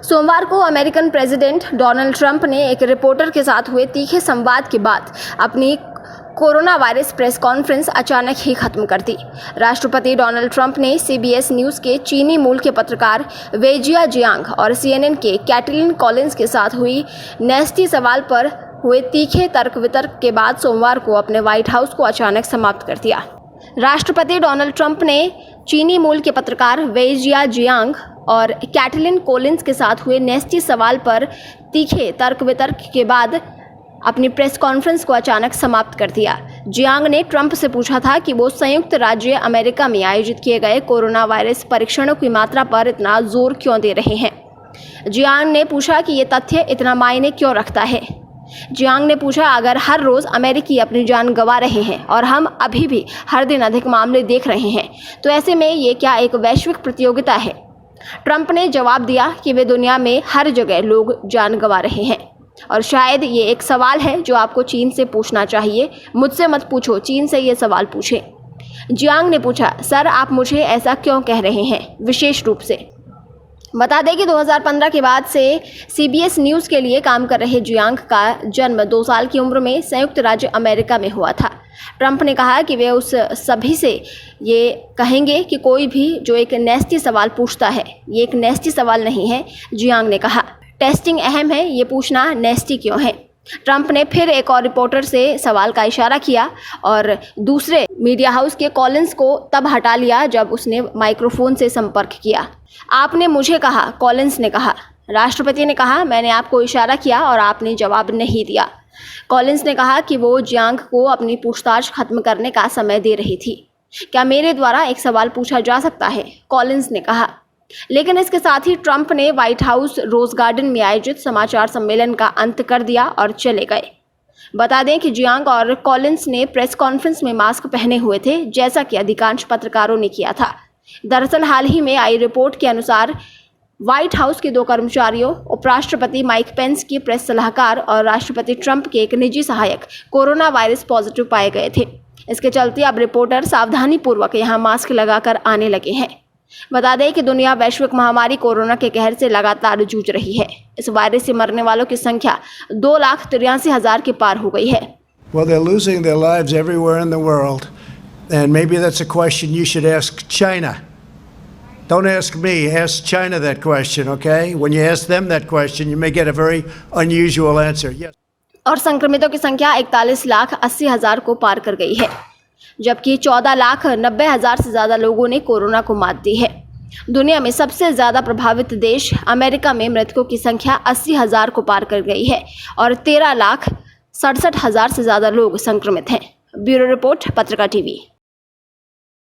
सोमवार को American president Donald Trump ने एक रिपोर्टर के साथ हुए तीखे संवाद के बाद अपनी कोरोना वायरस प्रेस कॉन्फ्रेंस अचानक ही खत्म कर दी। राष्ट्रपति डोनाल्ड ट्रंप ने सीबीएस न्यूज़ के चीनी मूल के पत्रकार वेजिया जियांग और सीएनएन के कैटलिन कॉलिंस के साथ हुई नेस्टी सवाल पर हुए तीखे तर्क वितर्क के बाद सोमवार को अपने व्हाइट हाउस को अचानक समाप्त कर दिया। राष्ट्रपति डोनाल्ड ट्रंप ने चीनी मूल के पत्रकार वेजिया जियांग और कैटलिन कॉलिंस के साथ हुए नेस्टी सवाल पर तीखे तर्क वितर्क के बाद अपनी प्रेस कॉन्फ्रेंस को अचानक समाप्त कर दिया। जियांग ने ट्रंप से पूछा था कि वो संयुक्त राज्य अमेरिका में आयोजित किए गए कोरोना वायरस परीक्षणों की मात्रा पर इतना जोर क्यों दे रहे हैं। जियांग ने पूछा कि ये तथ्य इतना मायने क्यों रखता है। जियांग ने पूछा, अगर हर रोज अमेरिकी अपनी जान गंवा रहे हैं और हम अभी भी हर दिन अधिक मामले देख रहे हैं, तो ऐसे में ये क्या एक वैश्विक प्रतियोगिता है। ट्रंप ने जवाब दिया कि वे दुनिया में हर जगह लोग जान गंवा रहे हैं और शायद ये एक सवाल है जो आपको चीन से पूछना चाहिए। मुझसे मत पूछो, चीन से ये सवाल पूछें। जियांग ने पूछा, सर आप मुझे ऐसा क्यों कह रहे हैं, विशेष रूप से। बता दें कि 2015 के बाद से सीबीएस न्यूज़ के लिए काम कर रहे जियांग का जन्म 2 साल की उम्र में संयुक्त राज्य अमेरिका में हुआ था। ट्रंप ने कहा कि वे उस सभी से ये कहेंगे कि कोई भी जो एक नेस्टी सवाल पूछता है, ये एक नेस्टी सवाल नहीं है। जियांग ने कहा, टेस्टिंग अहम है, ये पूछना नेस्टी क्यों है। ट्रंप ने फिर एक और रिपोर्टर से सवाल का इशारा किया और दूसरे मीडिया हाउस के कॉलिंस को तब हटा लिया जब उसने माइक्रोफोन से संपर्क किया। आपने मुझे कहा, कॉलिंस ने कहा। राष्ट्रपति ने कहा, मैंने आपको इशारा किया और आपने जवाब नहीं दिया। कॉलिंस ने कहा कि वो जियांग को अपनी पूछताछ खत्म करने का समय दे रही थी। क्या मेरे द्वारा एक सवाल पूछा जा सकता है, कॉलिंस ने कहा। लेकिन इसके साथ ही ट्रंप ने व्हाइट हाउस रोज गार्डन में आयोजित समाचार सम्मेलन का अंत कर दिया और चले गए। बता दें कि जियांग और कॉलिंस ने प्रेस कॉन्फ्रेंस में मास्क पहने हुए थे, जैसा कि अधिकांश पत्रकारों ने किया था। दरअसल हाल ही में आई रिपोर्ट के अनुसार व्हाइट हाउस के 2 कर्मचारियों, उपराष्ट्रपति माइक पेंस की प्रेस सलाहकार और राष्ट्रपति ट्रंप के एक निजी सहायक कोरोना वायरस पॉजिटिव पाए गए थे। इसके चलते अब रिपोर्टर सावधानीपूर्वक यहां मास्क लगाकर आने लगे हैं। बता दें कि दुनिया वैश्विक महामारी कोरोना के कहर से लगातार जूझ रही है। इस वायरस से मरने वालों की संख्या 2,83,000 के पार हो गई है। Well, they're losing their lives everywhere in the world, and maybe that's a question you should ask China. Don't ask me, ask China that question, okay? When you ask them that question, you may get a very unusual answer. Yes. और संक्रमितों की संख्या 41,80,000 को पार कर गई है, जबकि 14,90,000 से ज़्यादा लोगों ने कोरोना को मात दी है। दुनिया में सबसे ज़्यादा प्रभावित देश अमेरिका में मृतकों की संख्या 80,000 को पार कर गई है और 13,67,000 से ज़्यादा लोग संक्रमित हैं। ब्यूरो रिपोर्ट, पत्रिका टीवी।